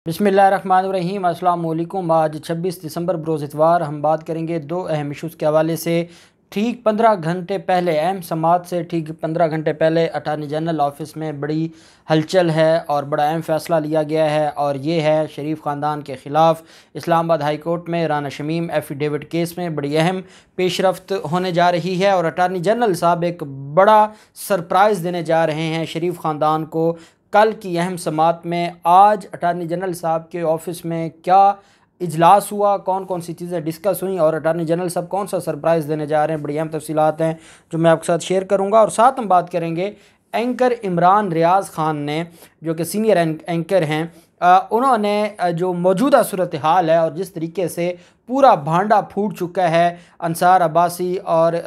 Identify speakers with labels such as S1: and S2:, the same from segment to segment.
S1: बिस्मिल्लाहिर्रहमानिर्रहीम। अस्सलाम वालेकुम। आज 26 दिसंबर बरोज़ इतवार हम बात करेंगे दो अहम इशूज़ के हवाले से। ठीक 15 घंटे पहले, अहम समात से ठीक 15 घंटे पहले अटारनी जनरल ऑफिस में बड़ी हलचल है और बड़ा अहम फ़ैसला लिया गया है, और ये है शरीफ ख़ानदान के ख़िलाफ़ इस्लामाबाद हाई कोर्ट में राना शमीम एफ़िडेविट केस में बड़ी अहम पेशरफ्त होने जा रही है। और अटारनी जनरल साहब एक बड़ा सरप्राइज़ देने जा रहे हैं शरीफ ख़ानदान को। कल की अहम समात में आज अटारनी जनरल साहब के ऑफ़िस में क्या इजलास हुआ, कौन कौन सी चीज़ें डिस्कस हुई और अटारनी जनरल साहब कौन सा सरप्राइज़ देने जा रहे हैं, बड़ी अहम तफसीलात हैं जो मैं आपके साथ शेयर करूंगा। और साथ हम बात करेंगे एंकर इमरान रियाज़ ख़ान ने, जो कि सीनियर एंकर हैं, उन्होंने जो मौजूदा सूरत हाल है और जिस तरीके से पूरा भांडा फूट चुका है अंसार अब्बासी और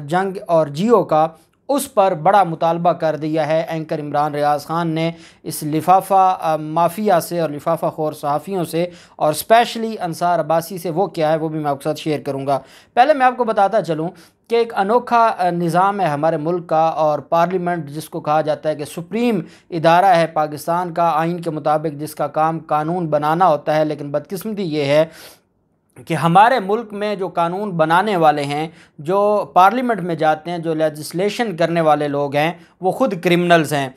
S1: जंग और जियो का, उस पर बड़ा मुतालबा कर दिया है एंकर इमरान रियाज़ ख़ान ने इस लिफाफा माफिया से और लिफाफा खोर सहाफ़ियों से, और स्पेशली अंसार अब्बासी से। वो क्या है वो भी मैं आपके साथ शेयर करूँगा। पहले मैं आपको बताता चलूँ कि एक अनोखा निज़ाम है हमारे मुल्क का, और पार्लियामेंट जिसको कहा जाता है कि सुप्रीम इदारा है पाकिस्तान का, आइन के मुताबिक जिसका काम कानून बनाना होता है। लेकिन बदकिस्मती ये है कि हमारे मुल्क में जो कानून बनाने वाले हैं, जो पार्लियामेंट में जाते हैं, जो लेजिस्लेशन करने वाले लोग हैं, वो ख़ुद क्रिमिनल्स हैं।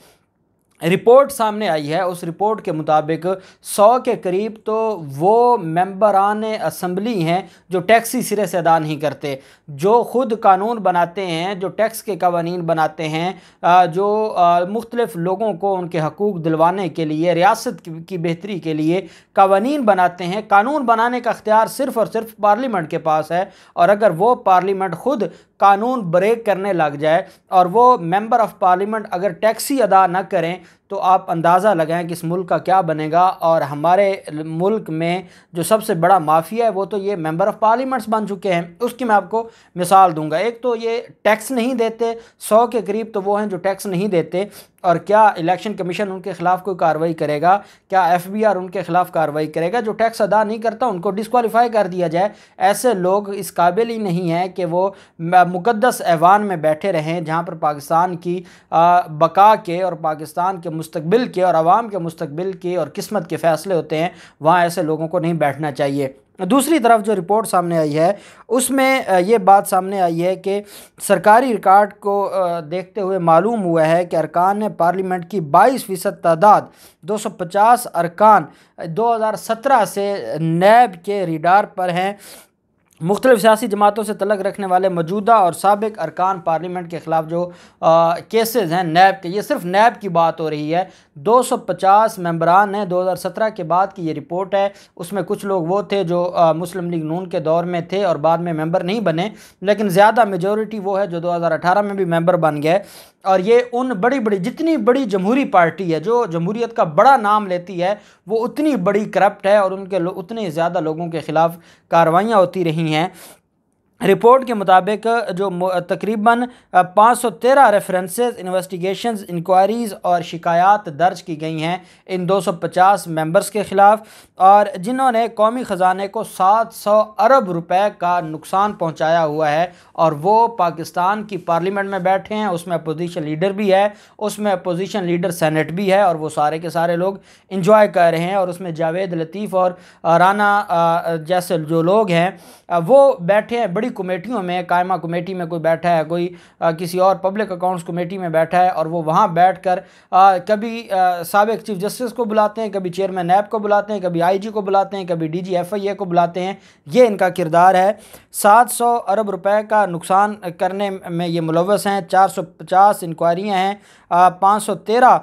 S1: रिपोर्ट सामने आई है, उस रिपोर्ट के मुताबिक 100 के करीब तो वो मेंबरान असम्बली हैं जो टैक्स ही सिरे से अदा नहीं करते, जो ख़ुद कानून बनाते हैं, जो टैक्स के कवानीन बनाते हैं, जो मुख्तलिफ़ लोगों को उनके हकूक़ दिलवाने के लिए, रियासत की बेहतरी के लिए कवानीन बनाते हैं। कानून बनाने का अख्तियार सिर्फ़ और सिर्फ पार्लियामेंट के पास है, और अगर वो पार्लियामेंट ख़ुद कानून ब्रेक करने लग जाए और वो मेंबर ऑफ़ पार्लियामेंट अगर टैक्स ही अदा न करें, तो आप अंदाज़ा लगाएं कि इस मुल्क का क्या बनेगा। और हमारे मुल्क में जो सबसे बड़ा माफिया है वो तो ये मेंबर ऑफ़ पार्लियामेंट्स बन चुके हैं। उसकी मैं आपको मिसाल दूंगा। एक तो ये टैक्स नहीं देते, 100 के करीब तो वो हैं जो टैक्स नहीं देते, और क्या इलेक्शन कमीशन उनके ख़िलाफ़ कोई कार्रवाई करेगा? क्या FBI उनके ख़िलाफ़ कार्रवाई करेगा? जो टैक्स अदा नहीं करता उनको डिस्क्वालीफाई कर दिया जाए। ऐसे लोग इस काबिल ही नहीं हैं कि वो मुक़द्दस ऐवान में बैठे रहें, जहाँ पर पाकिस्तान की बका के और पाकिस्तान के मुस्तकबिल के और आवाम के मुस्तकबिल के और किस्मत के फ़ैसले होते हैं। वहाँ ऐसे लोगों को नहीं बैठना चाहिए। दूसरी तरफ जो रिपोर्ट सामने आई है उसमें ये बात सामने आई है कि सरकारी रिकॉर्ड को देखते हुए मालूम हुआ है कि अरकान पार्लियामेंट की 22% तादाद 250 अरकान 2017 से नैब के रिडार पर हैं। मुख्तलिफ़ सियासी जमातों से तल्लुक़ रखने वाले मौजूदा और साबिक़ अरकान पार्लियामेंट के ख़िलाफ़ जो केसेस हैं नैब के, ये सिर्फ नैब की बात हो रही है। 250 मेंबरान हैं। 2017 के बाद की ये रिपोर्ट है। उसमें कुछ लोग वो थे जो मुस्लिम लीग नून के दौर में थे और बाद में मेंबर नहीं बने, लेकिन ज़्यादा मेजॉरिटी वो है जो 2018 में भी मेंबर बन गए। और ये उन बड़ी बड़ी, जितनी बड़ी जमहूरी पार्टी है जो जमहूरियत का बड़ा नाम लेती है, वो उतनी बड़ी करप्ट है और उनके उतने ज़्यादा लोगों के ख़िलाफ़ कार्रवाइयाँ होती रही हैं। रिपोर्ट के मुताबिक जो तकरीबन 513 रेफरेंसेस, इन्वेस्टिगेशंस, इंक्वायरीज़ और शिकायत दर्ज की गई हैं इन 250 मेंबर्स के ख़िलाफ़, और जिन्होंने कौमी ख़जाने को 700 अरब रुपए का नुकसान पहुंचाया हुआ है। और वो पाकिस्तान की पार्लियामेंट में बैठे हैं, उसमें अपोजिशन लीडर भी है, उसमें अपोजिशन लीडर सेनेट भी है, और वो सारे के सारे लोग इंजॉय कर रहे हैं। और उसमें जावेद लतीफ़ और राना जैसे जो लोग हैं वो बैठे हैं बड़ी कमेटियों में। कायमा कमेटी में कोई बैठा है, कोई किसी और पब्लिक अकाउंट्स कमेटी में बैठा है, और वो वहाँ बैठकर कभी साबिक़ चीफ जस्टिस को बुलाते हैं, कभी चेयरमैन नैब को बुलाते हैं, कभी IG को बुलाते हैं, कभी DG FIA को बुलाते हैं। ये इनका किरदार है। 700 अरब रुपए का नुकसान करने में ये मुलव्वस हैं। 450 इंक्वायरियाँ हैं। 513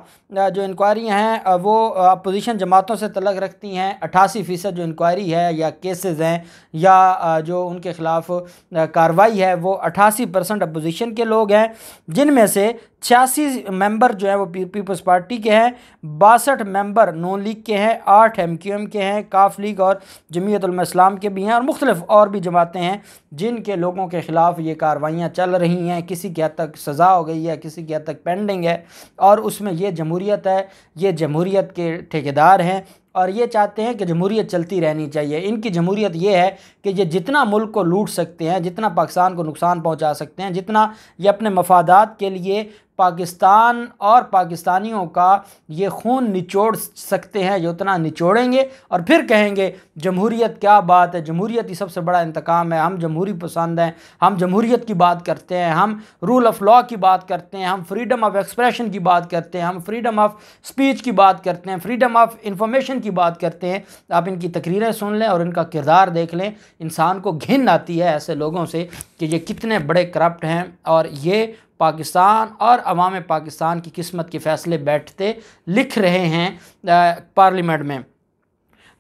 S1: जो इंक्वायरियाँ हैं वो अपोजिशन जमातों से तल्लुक़ रखती हैं। 88% जो इंक्वायरी है या केसेस हैं या जो उनके ख़िलाफ़ कार्रवाई है वो 88% अपोजिशन के लोग हैं, जिनमें से 86 मेंबर जो है वो पीपल्स पार्टी के हैं, 62 मेंबर नून लीग के हैं, 8 MQM के हैं, काफ लीग और जमीयत उलमा इस्लाम के भी हैं, और मुख्तलिफ़ और भी जमातें हैं जिनके लोगों के ख़िलाफ़ ये कार्रवाइयाँ चल रही हैं। किसी की हद तक सज़ा हो गई है, किसी की हद तक पेंडिंग है, और उसमें ये जमहूरियत है, ये जमहूरियत के ठेकेदार हैं और ये चाहते हैं कि जमहूरियत चलती रहनी चाहिए। इनकी जमहूरियत ये है कि ये जितना मुल्क को लूट सकते हैं, जितना पाकिस्तान को नुकसान पहुंचा सकते हैं, जितना ये अपने मफादात के लिए पाकिस्तान और पाकिस्तानियों का ये खून निचोड़ सकते हैं, जो उतना निचोड़ेंगे और फिर कहेंगे जमहूरियत क्या बात है, जमहूरियत ही सबसे बड़ा इंतकाम है, हम जमहूरी पसंद हैं, हम जमहूरियत की बात करते हैं, हम रूल ऑफ लॉ की बात करते हैं, हम फ्रीडम ऑफ एक्सप्रेशन की बात करते हैं, हम फ्रीडम ऑफ स्पीच की बात करते हैं, फ्रीडम ऑफ इंफॉर्मेशन की बात करते हैं। आप इनकी तकरीरें सुन लें और इनका किरदार देख लें, इंसान को घिन आती है ऐसे लोगों से कि ये कितने बड़े करप्ट हैं और ये पाकिस्तान और अवाम पाकिस्तान की किस्मत के फ़ैसले बैठते लिख रहे हैं पार्लियामेंट में।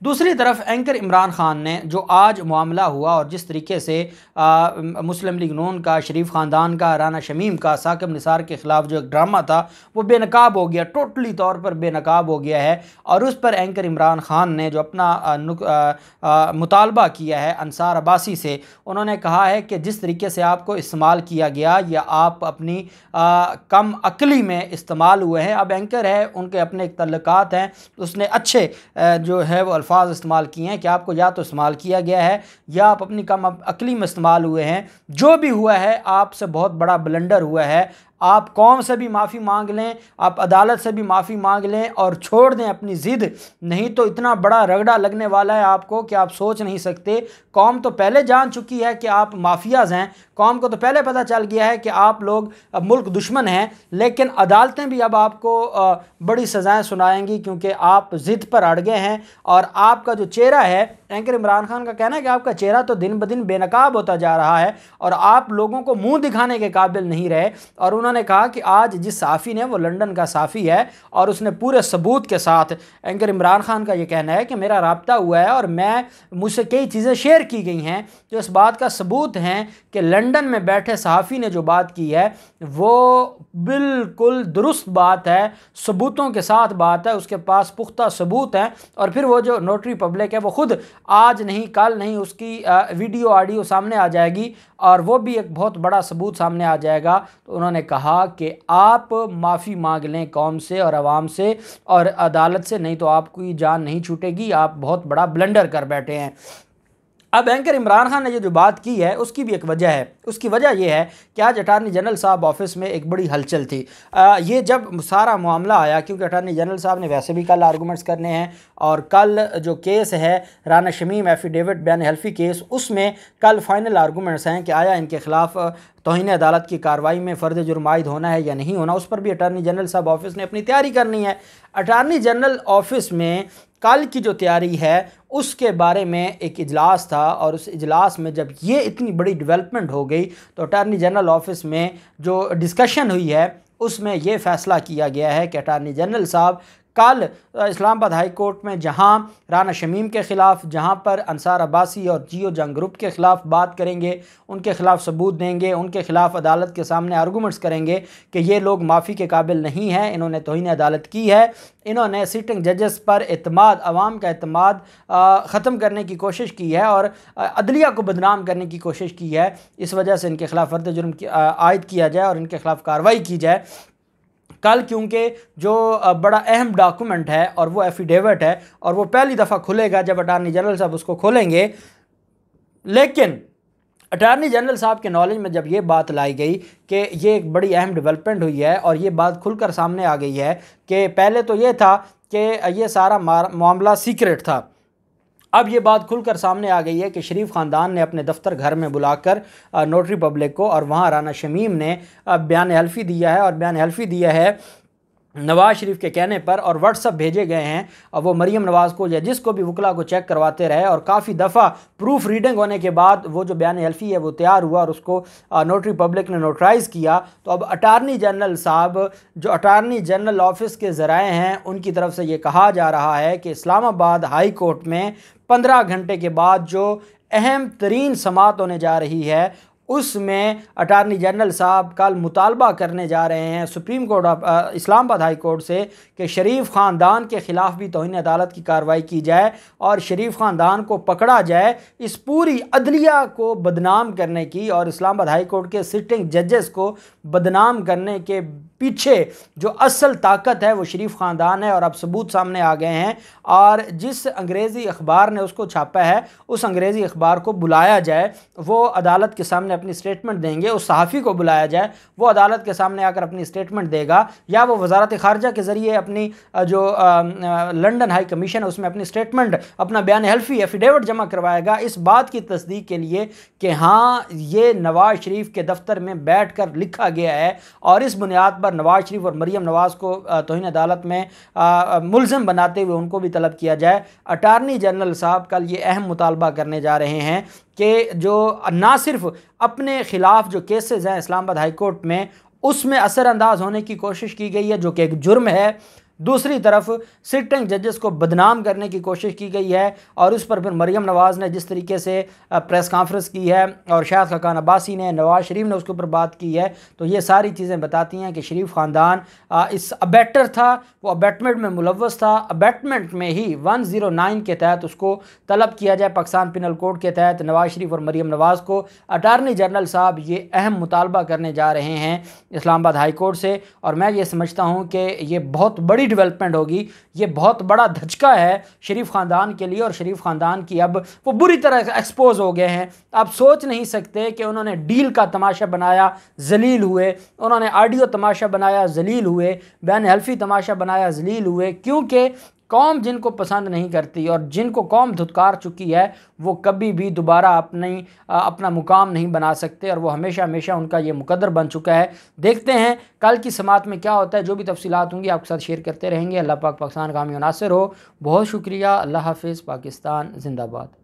S1: दूसरी तरफ एंकर इमरान ख़ान ने जो आज मामला हुआ और जिस तरीके से मुस्लिम लीग नून का, शरीफ ख़ानदान का, राना शमीम का साकिब निसार के ख़िलाफ़ जो एक ड्रामा था वो बेनकाब हो गया, टोटली तौर पर बेनकाब हो गया है। और उस पर एंकर इमरान ख़ान ने जो अपना मुतालबा किया है अंसार अब्बासी से, उन्होंने कहा है कि जिस तरीके से आपको इस्तेमाल किया गया या आप अपनी कम अक्ली में इस्तेमाल हुए हैं। अब एंकर है, उनके अपने एक तल्लुकात हैं, उसने अच्छे जो है वो अल्फाज इस्तेमाल किए हैं कि आपको या तो इस्तेमाल किया गया है या आप अपनी कम अक्ली में इस्तेमाल हुए हैं। जो भी हुआ है आपसे बहुत बड़ा ब्लंडर हुआ है। आप कौम से भी माफ़ी मांग लें, आप अदालत से भी माफ़ी मांग लें और छोड़ दें अपनी ज़िद, नहीं तो इतना बड़ा रगड़ा लगने वाला है आपको कि आप सोच नहीं सकते। कौम तो पहले जान चुकी है कि आप माफियाज़ हैं, कौम को तो पहले पता चल गया है कि आप लोग मुल्क दुश्मन हैं, लेकिन अदालतें भी अब आपको बड़ी सज़ाएं सुनाएंगी क्योंकि आप ज़िद पर अड़ गए हैं। और आपका जो चेहरा है, एंकर इमरान खान का कहना है कि आपका चेहरा तो दिन ब दिन बेनकाब होता जा रहा है और आप लोगों को मुंह दिखाने के काबिल नहीं रहे। और उन्होंने कहा कि आज जिस साफ़ी ने, वो लंदन का साफ़ी है और उसने पूरे सबूत के साथ, एंकर इमरान खान का ये कहना है कि मेरा राब्ता हुआ है और मुझसे कई चीज़ें शेयर की गई हैं जो इस बात का सबूत हैं कि लंदन में बैठे सहाफ़ी ने जो बात की है वो बिल्कुल दुरुस्त बात है, सबूतों के साथ बात है, उसके पास पुख्ता सबूत हैं। और फिर वो जो नोटरी पब्लिक है वो ख़ुद आज नहीं कल नहीं उसकी वीडियो ऑडियो सामने आ जाएगी और वो भी एक बहुत बड़ा सबूत सामने आ जाएगा। तो उन्होंने कहा कि आप माफ़ी मांग लें कौम से और आवाम से और अदालत से, नहीं तो आपकी जान नहीं छूटेगी, आप बहुत बड़ा ब्लंडर कर बैठे हैं। अब एंकर इमरान खान ने जो बात की है उसकी भी एक वजह है। उसकी वजह यह है कि आज अटार्नी जनरल साहब ऑफिस में एक बड़ी हलचल थी। ये जब सारा मामला आया, क्योंकि अटार्नी जनरल साहब ने वैसे भी कल आर्गूमेंट्स करने हैं और कल जो केस है राना शमीम एफिडेविट बयान हल्फी केस, उसमें कल फाइनल आर्गूमेंट्स हैं कि आया इनके ख़िलाफ़ तौहीन अदालत की कार्रवाई में फ़र्द जुर्म आयद होना है या नहीं होना। उस पर भी अटार्नी जनरल साहब ऑफिस ने अपनी तैयारी करनी है। अटार्नी जनरल ऑफिस में कल की जो तैयारी है उसके बारे में एक इजलास था और उस इजलास में जब ये इतनी बड़ी डेवलपमेंट हो गई तो अटार्नी जनरल ऑफिस में जो डिस्कशन हुई है उसमें ये फ़ैसला किया गया है कि अटार्नी जनरल साहब कल इस्लामाबाद हाई कोर्ट में जहां राना शमीम के ख़िलाफ़, जहां पर अंसार अब्बासी और जियो जंग ग्रुप के ख़िलाफ़ बात करेंगे, उनके ख़िलाफ़ सबूत देंगे, उनके ख़िलाफ़ अदालत के सामने आर्गूमेंट्स करेंगे कि ये लोग माफ़ी के काबिल नहीं हैं, इन्होंने तौहीन अदालत की है, इन्होंने सिटिंग जजेस पर एतमाद, आवाम का एतमाद ख़त्म करने की कोशिश की है और अदलिया को बदनाम करने की कोशिश की है। इस वजह से इनके ख़िलाफ़ फ़र्द जुर्म आयद किया जाए और इनके ख़िलाफ़ कार्रवाई की जाए। कल क्योंकि जो बड़ा अहम डॉक्यूमेंट है और वो एफिडेविट है और वो पहली दफ़ा खुलेगा जब अटार्नी जनरल साहब उसको खोलेंगे। लेकिन अटार्नी जनरल साहब के नॉलेज में जब ये बात लाई गई कि ये एक बड़ी अहम डेवलपमेंट हुई है और ये बात खुलकर सामने आ गई है कि पहले तो ये था कि ये सारा मामला सीक्रेट था, अब ये बात खुलकर सामने आ गई है कि शरीफ ख़ानदान ने अपने दफ्तर घर में बुलाकर नोटरी पब्लिक को, और वहाँ राना शमीम ने बयान हल्फी दिया है और बयान हल्फी दिया है नवाज़ शरीफ के कहने पर, और व्हाट्सअप भेजे गए हैं और वो मरीम नवाज़ को या जिसको भी वकला को चेक करवाते रहे और काफ़ी दफ़ा प्रूफ रीडिंग होने के बाद वो जो बयान हल्फी है वो तैयार हुआ और उसको नोटरी पब्लिक ने नोटराइज़ किया। तो अब अटार्नी जनरल साहब, जो अटार्नी जनरल ऑफिस के ज़राए हैं, उनकी तरफ से ये कहा जा रहा है कि इस्लामाबाद हाई कोर्ट में 15 घंटे के बाद जो अहम तरीन समाअत होने जा रही है उसमें अटार्नी जनरल साहब कल मुतालबा करने जा रहे हैं supreme court of Islamabad high court से कि शरीफ ख़ानदान के ख़िलाफ़ भी तौहीन अदालत की कार्रवाई की जाए और शरीफ ख़ानदान को पकड़ा जाए इस पूरी अदलिया को बदनाम करने की और इस्लामाबाद हाई कोर्ट के सिटिंग जजेस को बदनाम करने के पीछे जो असल ताकत है वो शरीफ ख़ानदान है, और अब सबूत सामने आ गए हैं। और जिस अंग्रेज़ी अखबार ने उसको छापा है उस अंग्रेज़ी अखबार को बुलाया जाए, वो अदालत के सामने अपनी स्टेटमेंट देंगे। उस सहाफ़ी को बुलाया जाए, वो अदालत के सामने आकर अपनी स्टेटमेंट देगा, या वो वजारत ख़ारजा के ज़रिए अपनी जो लंदन हाई कमीशन है उसमें अपनी स्टेटमेंट, अपना बयान हल्फी एफिडेविट जमा करवाएगा इस बात की तस्दीक के लिए कि हाँ ये नवाज़ शरीफ के दफ्तर में बैठ कर लिखा गया है, और इस बुनियाद पर नवाज़ शरीफ और मरीम नवाज़ को तौहीन अदालत में मुल्ज़िम बनाते हुए उनको भी तलब किया जाए। अटारनी जनरल साहब कल ये अहम मुतालबा करने जा रहे हैं कि जो ना सिर्फ अपने ख़िलाफ़ जो केसेस हैं इस्लामाबाद हाई कोर्ट में उसमें असरअंदाज होने की कोशिश की गई है जो कि एक जुर्म है, दूसरी तरफ सिटिंग जजेस को बदनाम करने की कोशिश की गई है। और उस पर फिर मरीम नवाज़ ने जिस तरीके से प्रेस कॉन्फ्रेंस की है और शाहिद खाकान अब्बासी ने, नवाज़ शरीफ ने उसके ऊपर बात की है, तो ये सारी चीज़ें बताती हैं कि शरीफ ख़ानदान इस अबेटर था, वो अबेटमेंट में मुलव्वस था। अबेटमेंट में ही 109 के तहत उसको तलब किया जाए पाकिस्तान पिनल कोड के तहत नवाज़ शरीफ और मरीम नवाज़ को। अटारनी जनरल साहब ये अहम मुतालबा करने जा रहे हैं इस्लामाबाद हाई कोर्ट से, और मैं ये समझता हूँ कि ये बहुत बड़ी डेवलपमेंट होगी, ये बहुत बड़ा धचका है शरीफ ख़ानदान के लिए। और शरीफ ख़ानदान की अब वो बुरी तरह एक्सपोज हो गए हैं। आप सोच नहीं सकते कि उन्होंने डील का तमाशा बनाया, जलील हुए, उन्होंने ऑडियो तमाशा बनाया, जलील हुए, बयान हल्फी तमाशा बनाया, जलील हुए, क्योंकि कौम जिनको पसंद नहीं करती और जिनको कौम धुतकार चुकी है वो कभी भी दोबारा अपना मुकाम नहीं बना सकते, और वो हमेशा हमेशा उनका ये मुकद्दर बन चुका है। देखते हैं कल की समात में क्या होता है, जो भी तफसीलात होंगी आपके साथ शेयर करते रहेंगे। अल्लाह पाक पाकिस्तान का हामी नासिर हो। बहुत शुक्रिया। अल्लाह हाफिज़। पाकिस्तान जिंदाबाद।